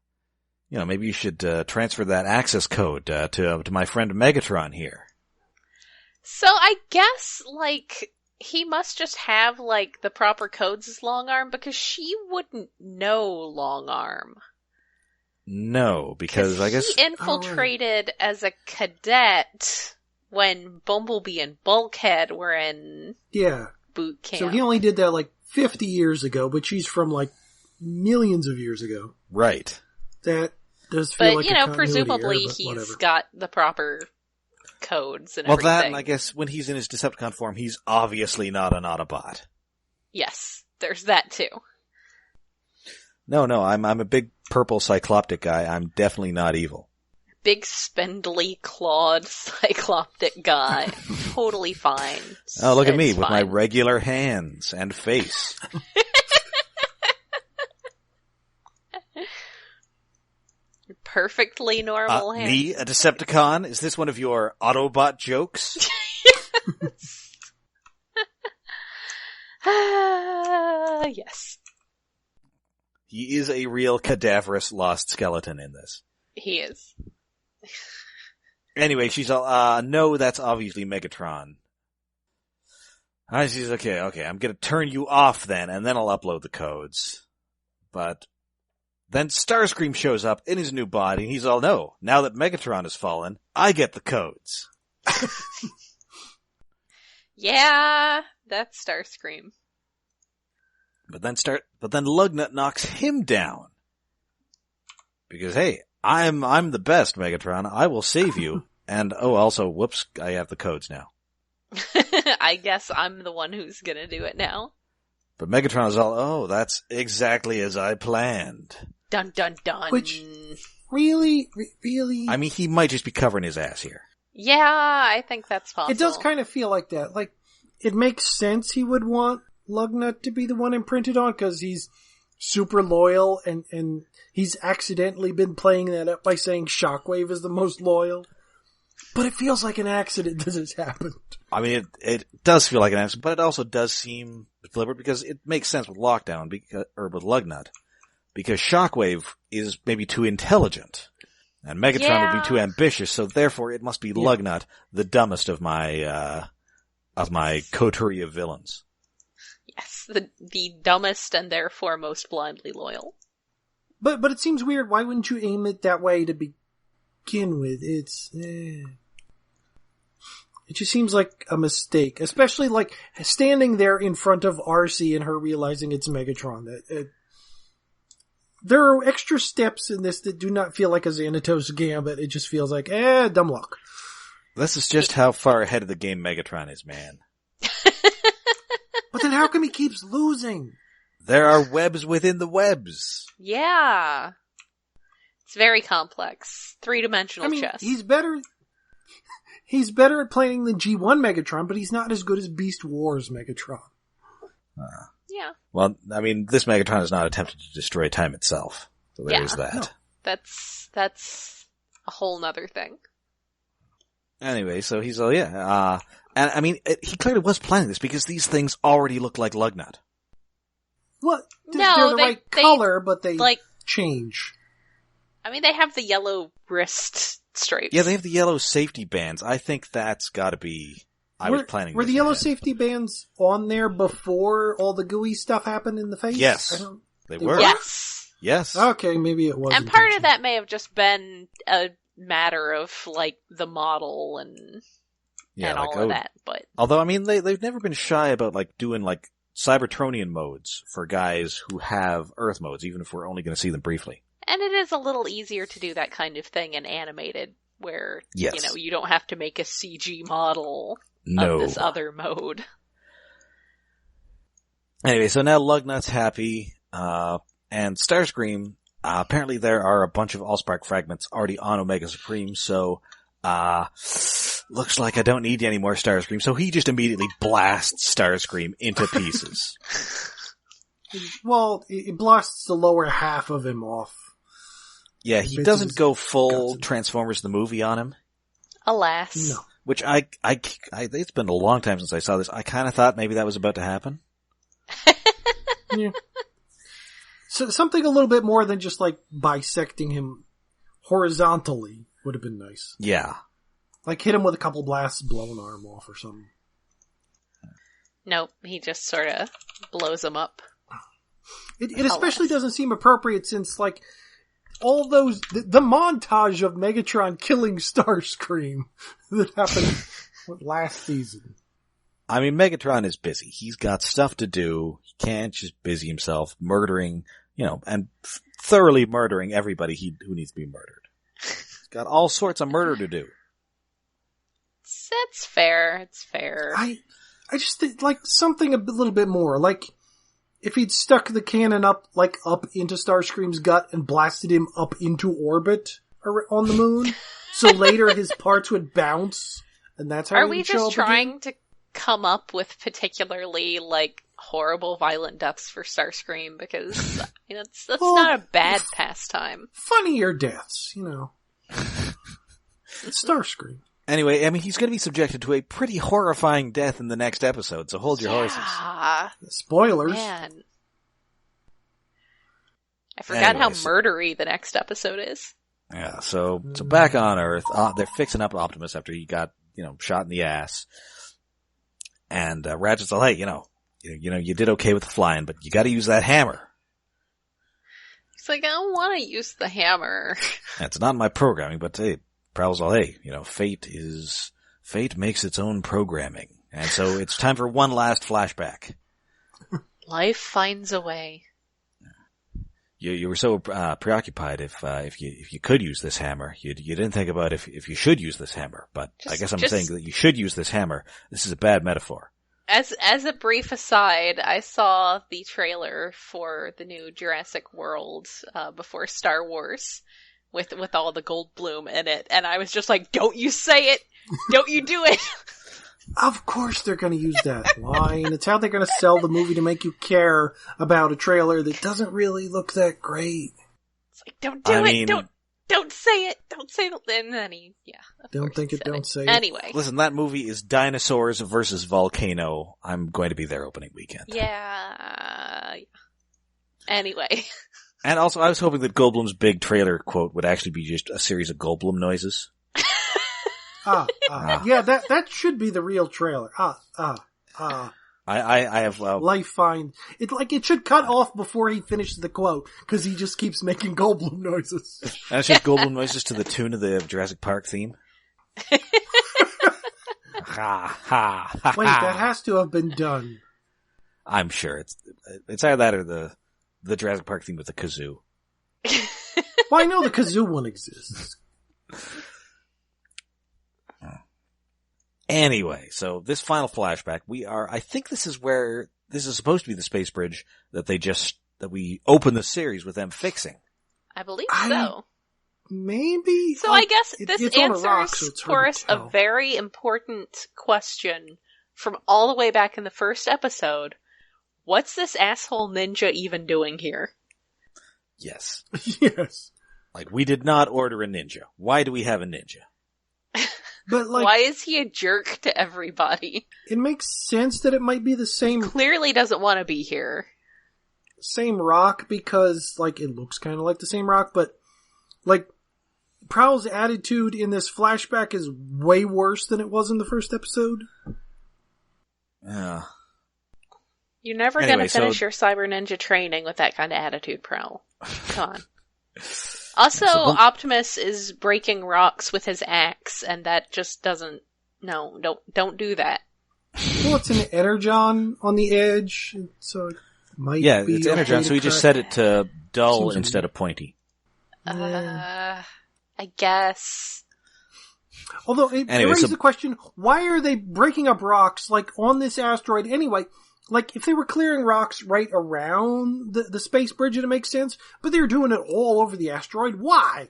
that access code, to my friend Megatron here. So I guess, he must just have, the proper codes as Long Arm, because she wouldn't know Long Arm. No, because I guess... He infiltrated as a cadet when Bumblebee and Bulkhead were in boot camp. So he only did that 50 years ago, but she's from millions of years ago. Right. That does feel like a continuity presumably error, but he's whatever. got the proper codes and well, everything. that, and I guess when he's in his Decepticon form, he's obviously not an Autobot. Yes, there's that too. No, I'm a big purple cycloptic guy. I'm definitely not evil. Big spindly clawed cycloptic guy. Totally fine. Oh, look at me It's with my fine. regular hands and face. Perfectly normal hands. Me, a Decepticon? Is this one of your Autobot jokes? Yes. He is a real cadaverous lost skeleton in this. He is. Anyway, she's all, no, that's obviously Megatron. She's okay, I'm gonna turn you off then, and then I'll upload the codes. But then Starscream shows up in his new body, and he's all, no, now that Megatron has fallen, I get the codes. Yeah, that's Starscream. But then Lugnut knocks him down. Because, hey, I'm the best, Megatron. I will save you. And, also, whoops, I have the codes now. I guess I'm the one who's gonna do it now. But Megatron is all, that's exactly as I planned. Dun dun dun. Which, really? I mean, he might just be covering his ass here. Yeah, I think that's possible. It does kind of feel like that. It makes sense he would want Lugnut to be the one imprinted on, because he's super loyal, and he's accidentally been playing that up by saying Shockwave is the most loyal. But it feels like an accident that has happened. I mean, it does feel like an accident, but it also does seem deliberate, because it makes sense with Lockdown, or with Lugnut. Because Shockwave is maybe too intelligent, and Megatron would be too ambitious, so therefore it must be Lugnut, the dumbest of my coterie of villains. Yes, the dumbest and therefore most blindly loyal. But it seems weird. Why wouldn't you aim it that way to begin with? It just seems like a mistake, especially standing there in front of RC and her realizing it's Megatron. There are extra steps in this that do not feel like a Xanatos Gambit. It just feels like, dumb luck. This is just how far ahead of the game Megatron is, man. But then how come he keeps losing? There are webs within the webs. Yeah. It's very complex. Three-dimensional chess. He's better at playing than G1 Megatron, but he's not as good as Beast Wars Megatron. Yeah. Well, I mean, this Megatron has not attempted to destroy time itself. So there is that. No. That's a whole nother thing. Anyway, so he's and I mean, he clearly was planning this, because these things already look like Lugnut. What? No, they're the right color, but they change. I mean, they have the yellow wrist stripes. Yeah, they have the yellow safety bands. I think that's gotta be... Were the yellow safety bands on there before all the gooey stuff happened in the face? Yes. They were. Yes. Okay, maybe it was. And part of that may have just been a matter of, like, the model and all of that, but... Although, I mean, they've never been shy about, like, doing, like, Cybertronian modes for guys who have Earth modes, even if we're only going to see them briefly. And it is a little easier to do that kind of thing in animated, where, you don't have to make a CG model of this other mode. Anyway, so now Lugnut's happy, and Starscream, apparently there are a bunch of Allspark fragments already on Omega Supreme, so, looks like I don't need any more Starscream, so he just immediately blasts Starscream into pieces. Well, it blasts the lower half of him off. Yeah, he doesn't go full Transformers the movie on him. Alas. No. Which it's been a long time since I saw this. I kind of thought maybe that was about to happen. Yeah. So something a little bit more than just like bisecting him horizontally would have been nice. Yeah. Like hit him with a couple blasts, blow an arm off or something. Nope, he just sort of blows him up. It especially doesn't seem appropriate since, like, all those, the montage of Megatron killing Starscream that happened last season. I mean, Megatron is busy. He's got stuff to do. He can't just busy himself murdering, and thoroughly murdering everybody who needs to be murdered. He's got all sorts of murder to do. It's fair. It's fair. I just think, like, something a little bit more. Like, if he'd stuck the cannon up into Starscream's gut and blasted him up into orbit on the moon, so later his parts would bounce, and that's how Are we just trying to come up with particularly, like, horrible violent deaths for Starscream? Because, that's not a bad pastime. Funnier deaths, It's Starscream. Anyway, I mean, he's going to be subjected to a pretty horrifying death in the next episode, so hold your horses. Spoilers. Man. I forgot how murdery the next episode is. Yeah, so back on Earth, they're fixing up Optimus after he got, shot in the ass. And Ratchet's like, hey, you did okay with the flying, but you gotta use that hammer. He's like, I don't want to use the hammer. It's not my programming, but hey, Prowl's all, hey, fate makes its own programming. And so it's time for one last flashback. Life finds a way. You were so preoccupied if you could use this hammer, you didn't think about if you should use this hammer. But I guess I'm saying that you should use this hammer. This is a bad metaphor. As a brief aside, I saw the trailer for the new Jurassic World before Star Wars with all the Goldblum in it, and I was just like, don't you say it! Don't you do it! Of course they're going to use that line. It's how they're going to sell the movie to make you care about a trailer that doesn't really look that great. It's like, don't do it! Don't say it! Don't say it! And then don't think it, don't say it. Anyway. Listen, that movie is Dinosaurs versus Volcano. I'm going to be there opening weekend. Yeah. Anyway. And also, I was hoping that Goldblum's big trailer quote would actually be just a series of Goldblum noises. Yeah, that should be the real trailer. I have, Life find. It should cut off before he finishes the quote, cause he just keeps making Goldblum noises. And it's just Goldblum noises to the tune of the Jurassic Park theme. Ha, ha, ha. Wait, that has to have been done. I'm sure it's either that or the Jurassic Park theme with the kazoo. Well, I know the kazoo one exists. Anyway, so this final flashback, I think this is supposed to be the space bridge that we open the series with them fixing. I believe so. Maybe. So I guess this answers so for us a very important question from all the way back in the first episode. What's this asshole ninja even doing here? Yes. Yes. Like, we did not order a ninja. Why do we have a ninja? But why is he a jerk to everybody? It makes sense that it might be the same. Clearly doesn't want to be here. same rock because, like, it looks kind of like the same rock, but, like, Prowl's attitude in this flashback is way worse than it was in the first episode. Yeah. You're never going to finish your Cyber Ninja training with that kind of attitude, Prowl. Come on. Also, Optimus is breaking rocks with his axe, and that just doesn't... No, don't do that. Well, it's an Energon on the edge, so it might be... it's Energon, so he just set it to dull instead of pointy. I guess. Although, it raises the question, why are they breaking up rocks, like, on this asteroid anyway? Like, if they were clearing rocks right around the space bridge, it makes sense, but they're doing it all over the asteroid. Why?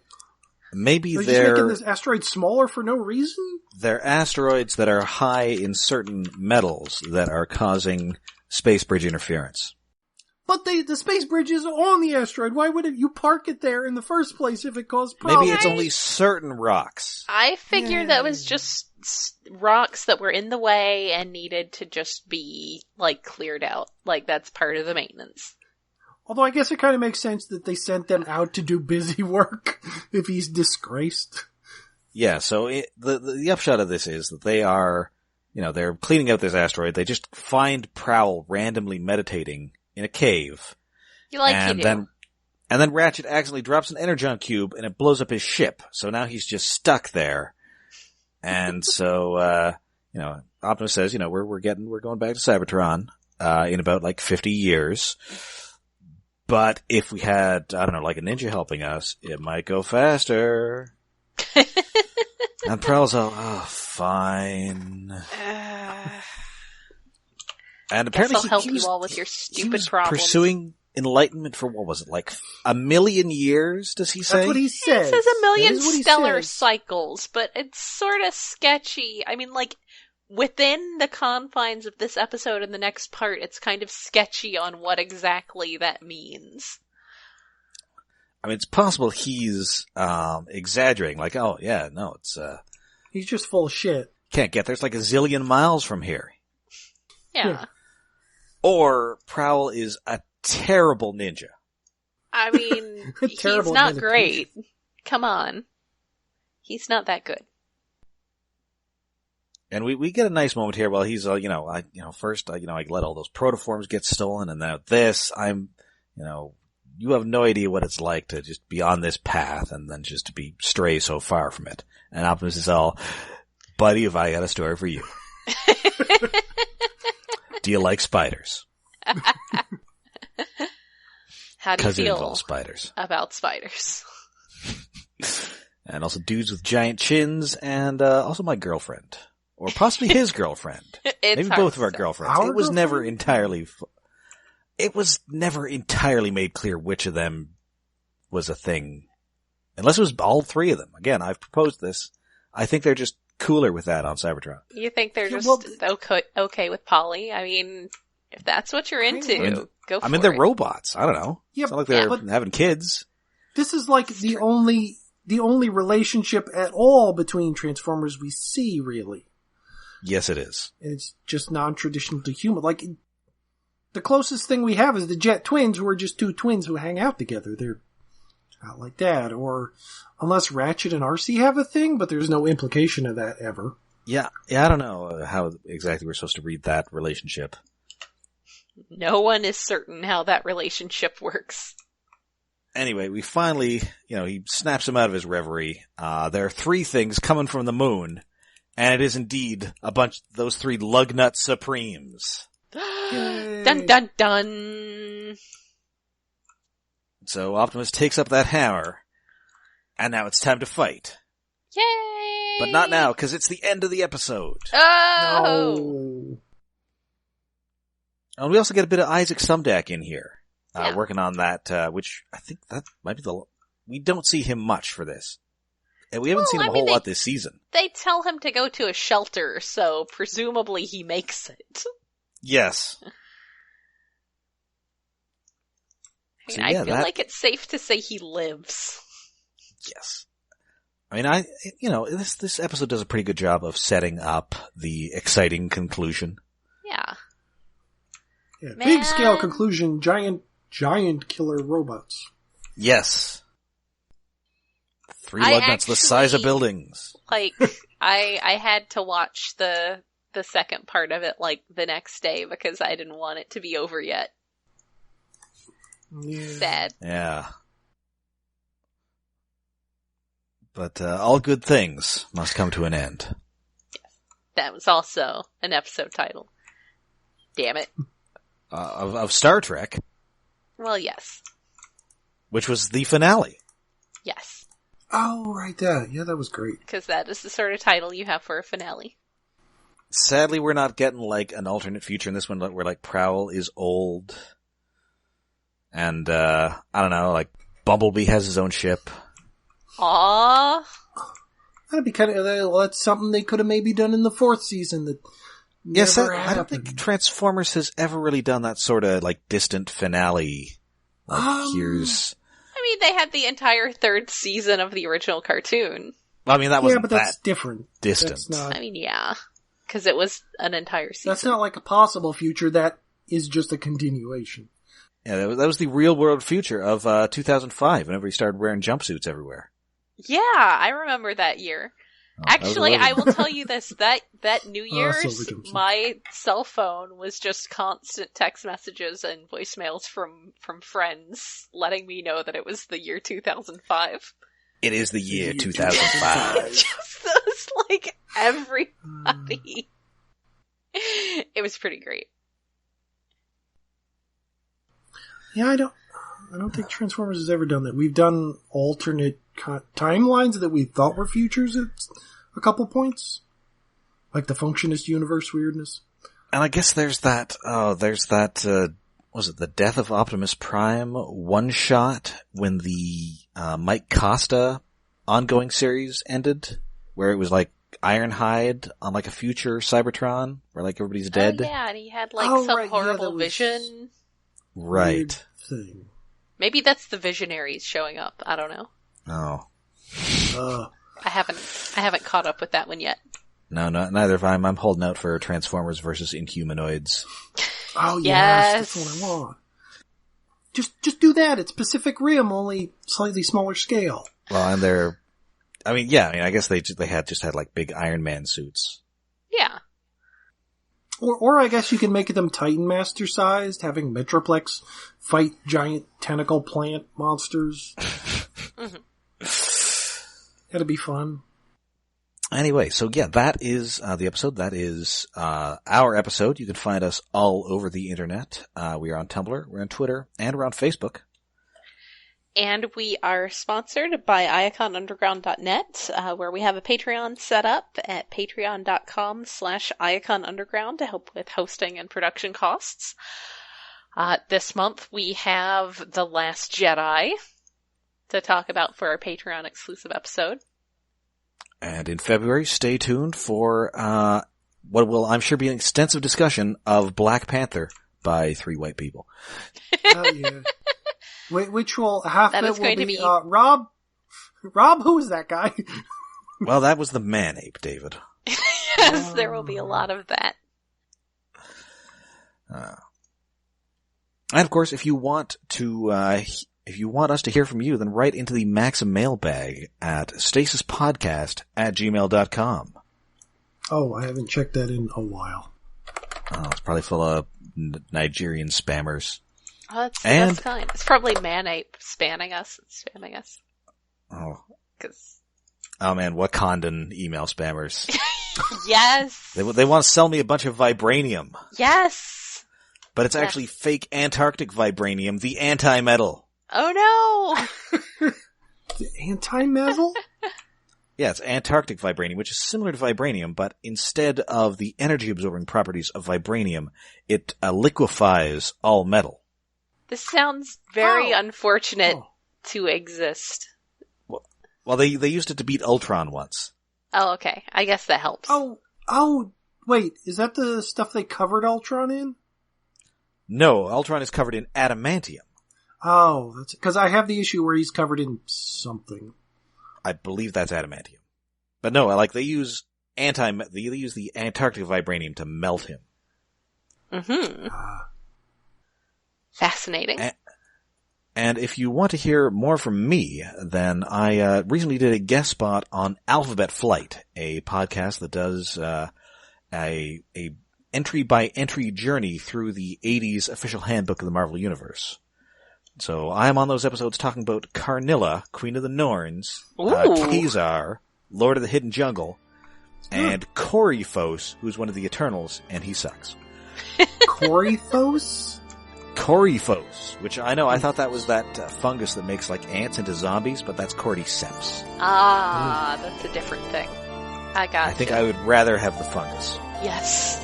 Maybe they're just making this asteroid smaller for no reason? They're asteroids that are high in certain metals that are causing space bridge interference. But the space bridge is on the asteroid. Why wouldn't you park it there in the first place if it caused problems? Maybe it's only certain rocks. I figured that was just rocks that were in the way and needed to just be, like, cleared out. Like, that's part of the maintenance. Although I guess it kind of makes sense that they sent them out to do busy work if he's disgraced. Yeah, so the upshot of this is that they are, they're cleaning out this asteroid. They just find Prowl randomly meditating in a cave. And then Ratchet accidentally drops an Energon cube and it blows up his ship. So now he's just stuck there. And so, Optimus says, we're going back to Cybertron, in about like 50 years. But if we had, I don't know, like a ninja helping us, it might go faster. And Prowl's all, fine. And apparently I'll help you all with your stupid problems. Pursuing enlightenment for, what was it, like 1,000,000 years, does he say? That's what he says. He says 1,000,000 stellar cycles, but it's sort of sketchy. I mean, like, within the confines of this episode and the next part, it's kind of sketchy on what exactly that means. I mean, it's possible he's exaggerating, like, oh, yeah, no, it's... He's just full of shit. Can't get there, it's like 1,000,000 miles from here. Yeah. Or Prowl is a terrible ninja. I mean, he's not great. Come on. He's not that good. And we get a nice moment here while he's, first, I let all those protoforms get stolen, and now this, you have no idea what it's like to just be on this path and then just to be stray so far from it. And Optimus is all, buddy, have I got a story for you. Do you like spiders? How do you feel involves spiders. About spiders? And also dudes with giant chins, and also my girlfriend. Or possibly his girlfriend. Maybe both of our girlfriends. It was never entirely... It was never entirely made clear which of them was a thing. Unless it was all three of them. Again, I've proposed this. I think they're just cooler with that on Cybertron. You think they're just okay with Polly? I mean, if that's what you're into, go for it. I mean, they're robots. I don't know. Yeah, it's not like they're having kids. This is like the only relationship at all between Transformers we see, really. Yes, it is. And it's just non-traditional to human. Like, the closest thing we have is the Jet Twins, who are just two twins who hang out together. They're not like that. Or, unless Ratchet and RC have a thing, but there's no implication of that ever. Yeah, I don't know how exactly we're supposed to read that relationship. No one is certain how that relationship works. Anyway, we finally, he snaps him out of his reverie. There are three things coming from the moon, and it is indeed those three Lugnut Supremes. Dun dun dun! So Optimus takes up that hammer, and now it's time to fight. Yay! But not now, because it's the end of the episode. Oh! No. And we also get a bit of Isaac Sumdac in here, working on that, which I think that might be we don't see him much for this. And we haven't seen him a whole lot this season. They tell him to go to a shelter, so presumably he makes it. Yes. I feel like it's safe to say he lives. Yes. I mean, this episode does a pretty good job of setting up the exciting conclusion. Yeah. Big scale conclusion, giant giant killer robots. Yes. 3 lug nuts the size of buildings. Like, I had to watch the second part of it, like, the next day because I didn't want it to be over yet. Yeah. Sad. Yeah. But all good things must come to an end. That was also an episode title. Damn it. Of Star Trek. Well, yes. Which was the finale. Yes. Oh, right there. Yeah, that was great. Because that is the sort of title you have for a finale. Sadly, we're not getting, like, an alternate future in this one where, like, Prowl is old. And, I don't know, like, Bumblebee has his own ship. Aww. That'd be kind of, well, that's something they could have maybe done in the 4th season that Yes, never I don't think Transformers has ever really done that sort of, like, distant finale. Like, here's... I mean, they had the entire 3rd season of the original cartoon. Well, I mean, that wasn't but that's different. distant. That's not, I mean, yeah. Because it was an entire season. that's not like a possible future. That is just a continuation. Yeah, that was the real world future of 2005, whenever he started wearing jumpsuits everywhere. Yeah, I remember that year. Oh, Actually, I will tell you this, that New Year's, Silver jumpsuits. my cell phone was just constant text messages and voicemails from friends letting me know that it was the year 2005. It is the year 2005. Just those, like, everybody. It was pretty great. Yeah, I don't think Transformers has ever done that. We've done alternate timelines that we thought were futures at a couple points. Like the Functionist Universe weirdness. And I guess there's that, was it the Death of Optimus Prime one-shot when the Mike Costa ongoing series ended? Where it was like Ironhide on like a future Cybertron where like everybody's dead? Oh, yeah, and he had like some right, horrible vision. Right. Thing. Maybe that's the Visionaries showing up. I don't know. Oh. Uh, I haven't caught up with that one yet. No, neither have I. I'm holding out for Transformers versus Inhumanoids. Oh Yes. that's what I want. Just do that. It's Pacific Rim, only slightly smaller scale. Well, and I guess they just had like big Iron Man suits. Yeah. Or I guess you can make them Titan Master sized, having Metroplex fight giant tentacle plant monsters. That'd be fun. Anyway, so yeah, that is the episode. That is our episode. You can find us all over the internet. We are on Tumblr, we're on Twitter, and we're on Facebook. And we are sponsored by iaconunderground.net, where we have a Patreon set up at patreon.com/iaconunderground to help with hosting and production costs. This month we have The Last Jedi to talk about for our Patreon exclusive episode. And in February, stay tuned for what will, I'm sure, be an extensive discussion of Black Panther by 3 white people. Oh yeah. Which will half That of is it will going to be be- Rob. Rob, who is that guy? Well, that was the man-ape, David. Yes, there will be a lot of that. And of course, if you want us to hear from you, then write into the Maxim mailbag at stasispodcast@gmail.com. Oh, I haven't checked that in a while. Oh, it's probably full of Nigerian spammers. Oh, that's the best kind. It's probably Manape spamming us. Oh. 'Cause... Oh man, Wakandan email spammers. Yes! They want to sell me a bunch of vibranium. Yes! But it's actually fake Antarctic vibranium, the anti-metal. Oh no! The anti-metal? Yeah, it's Antarctic vibranium, which is similar to vibranium, but instead of the energy-absorbing properties of vibranium, it liquefies all metal. This sounds very unfortunate to exist. Well, they used it to beat Ultron once. Oh, okay. I guess that helps. Oh, wait, is that the stuff they covered Ultron in? No, Ultron is covered in adamantium. Oh, that's because I have the issue where he's covered in something. I believe that's adamantium. But no, they use the Antarctic vibranium to melt him. Mm-hmm. Fascinating. And if you want to hear more from me, then I recently did a guest spot on Alphabet Flight, a podcast that does a entry-by-entry journey through the 80s official handbook of the Marvel Universe. So I am on those episodes talking about Carnilla, Queen of the Norns, Kazar, Lord of the Hidden Jungle, and Coryphos, who's one of the Eternals, and he sucks. Coryphos? Coryphos, which I know, I thought that was that fungus that makes like ants into zombies, but that's cordyceps. Ah, that's a different thing. I think I would rather have the fungus. Yes.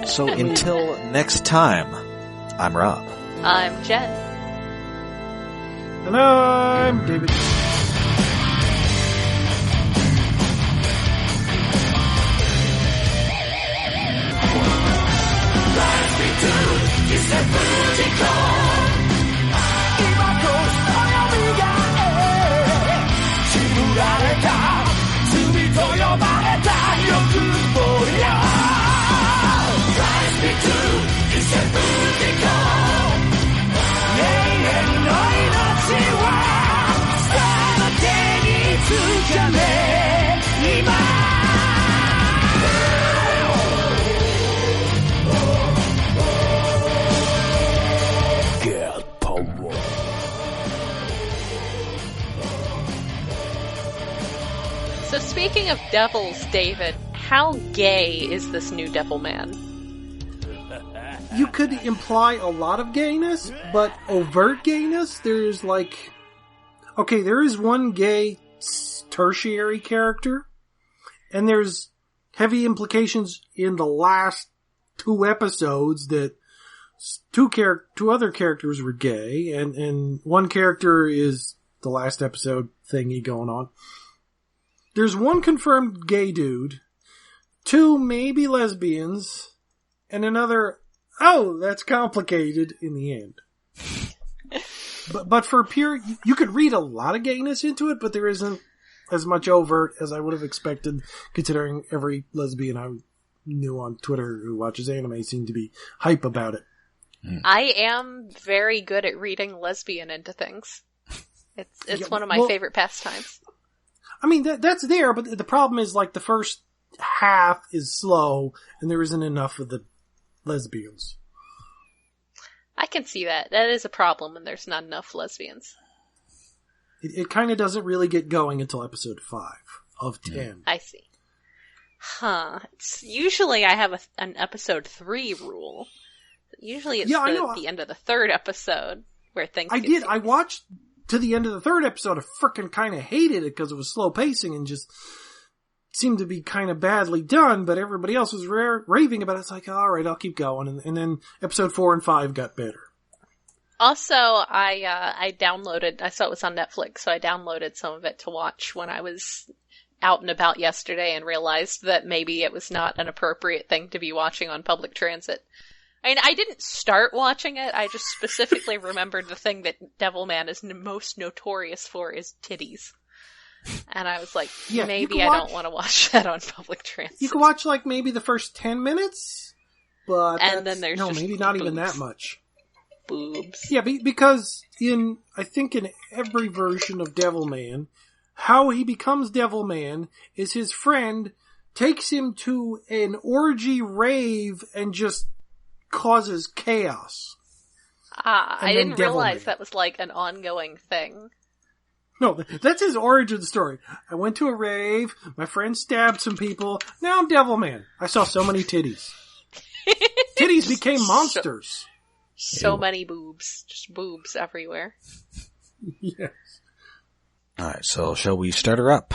So until next time, I'm Rob. I'm Jen. And I'm David. So speaking of devils, David, how gay is this new devil man? You could imply a lot of gayness, but overt gayness, there's like... Okay, there is one gay tertiary character, and there's heavy implications in the last 2 episodes that two other characters were gay, and one character is the last episode thingy going on. There's one confirmed gay dude, 2 maybe lesbians, and another, oh, that's complicated in the end. But for pure, you could read a lot of gayness into it, but there isn't as much overt as I would have expected, considering every lesbian I knew on Twitter who watches anime seemed to be hype about it. I am very good at reading lesbian into things. It's one of my favorite pastimes. I mean, that's there, but the problem is, like, the first half is slow, and there isn't enough of the lesbians. I can see that. That is a problem when there's not enough lesbians. It kind of doesn't really get going until episode 5 of 10. I see. Huh. Usually I have an episode 3 rule. Usually it's the end of the 3rd episode where things get serious. I watched to the end of the 3rd episode. I frickin' kind of hated it because it was slow pacing and just seemed to be kind of badly done, but everybody else was raving about it. It's like, alright, I'll keep going. And then episode 4 and 5 got better. Also, I downloaded, I saw it was on Netflix, so I downloaded some of it to watch when I was out and about yesterday and realized that maybe it was not an appropriate thing to be watching on public transit. I mean, I didn't start watching it, I just specifically remembered the thing that Devilman is most notorious for is titties. And I was like, maybe I don't want to watch that on public transit. You can watch, like, maybe the first 10 minutes, but and then there's maybe not even that much. Boobs. Yeah, because I think in every version of Devilman, how he becomes Devilman is his friend takes him to an orgy rave and just causes chaos. I didn't realize that was like an ongoing thing. No, that's his origin story. I went to a rave, my friend stabbed some people, now I'm Devilman. I saw so many titties. Titties became monsters. So many boobs. Just boobs everywhere. Yes. Alright, so shall we start her up?